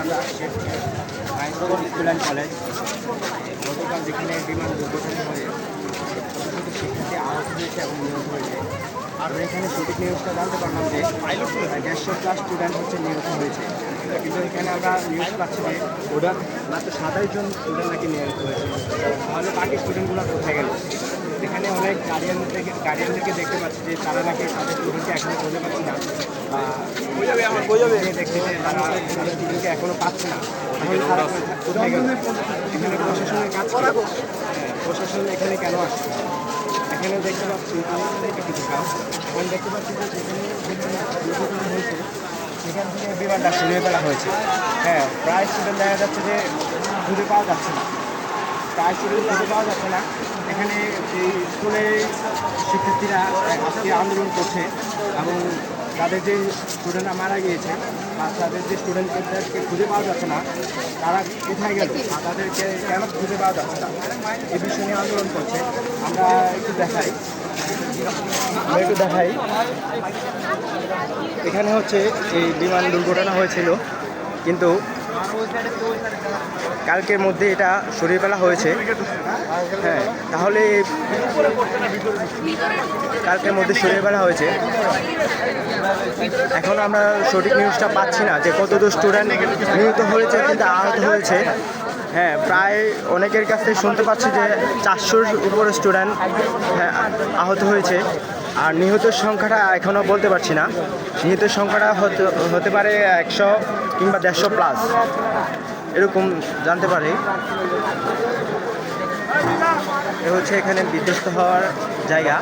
আমরা school and college গতকাল যেখানে বিমান দুর্ঘটনা হয়ে ছোটো ছোটো শিক্ষার্থী আহত হয়েছে এবং নিহত হয়েছে। আমরা এখানে সঠিক নিউজটা জানতে পারলাম যে 150+ স্টুডেন্ট হচ্ছে নিহত হয়েছে, কিন্তু এখানে আমরা নিউজ পাচ্ছি যে ওরা মাত্র 27 জন স্টুডেন্ট নাকি নিহত হয়েছে। তাহলে বাকি স্টুডেন্টগুলো কোথায় গেল? এখানে অনেক গার্ডিয়ানদেরকে দেখতে পাচ্ছি যে তারা নাকি তাদের স্টুডেন্টকে এখনও খুঁজে পাচ্ছে না, দেখছি যে তারা স্টুডেন্টকে এখনও পাচ্ছে না। কোথায় গেল? এখানে প্রশাসনের কাজ করা, প্রশাসন এখানে কেন আসছে? এখানে দেখতে পাচ্ছি এখন দেখতে পাচ্ছি যে যেখানে দুর্ঘটনা হয়েছে সেখান থেকে বিমানটা সরিয়ে ফেলা হয়েছে। হ্যাঁ, প্রায় স্টুডেন্ট দেখা যাচ্ছে যে খুঁজে পাওয়া যাচ্ছে না, প্রায় স্টুডেন্ট খুঁজে পাওয়া যাচ্ছে না। এখানে এই স্কুলের শিক্ষার্থীরা আজকে আন্দোলন করছে এবং তাদের যে স্টুডেন্টরা মারা গিয়েছে বা তাদের যে স্টুডেন্টদেরকে খুঁজে পাওয়া যাচ্ছে না, তারা কোথায় গেল, তাদেরকে কেন খুঁজে পাওয়া যাচ্ছে না, এই বিষয় নিয়ে আন্দোলন করছে। আমরা একটু দেখাই এখানে হচ্ছে এই বিমান দুর্ঘটনা হয়েছিল, কিন্তু কালকের মধ্যে এটা সরিয়ে ফেলা হয়েছে। হ্যাঁ, তাহলে কালকের মধ্যে সরিয়ে ফেলা হয়েছে। এখন আমরা সঠিক নিউজটা পাচ্ছি না যে কতদূর স্টুডেন্ট নিহত হয়েছে কিন্তু আহত হয়েছে। হ্যাঁ, প্রায় অনেকের কাছ থেকে শুনতে পাচ্ছি যে 400-র উপরে স্টুডেন্ট আহত হয়েছে। আর নিহতের সংখ্যাটা এখনও বলতে পারছি না, নিহতের সংখ্যাটা হতে পারে 100 কিংবা 150+ এরকম জানতে পারি। এ হচ্ছে এখানে বিধ্বস্ত হওয়ার জায়গা।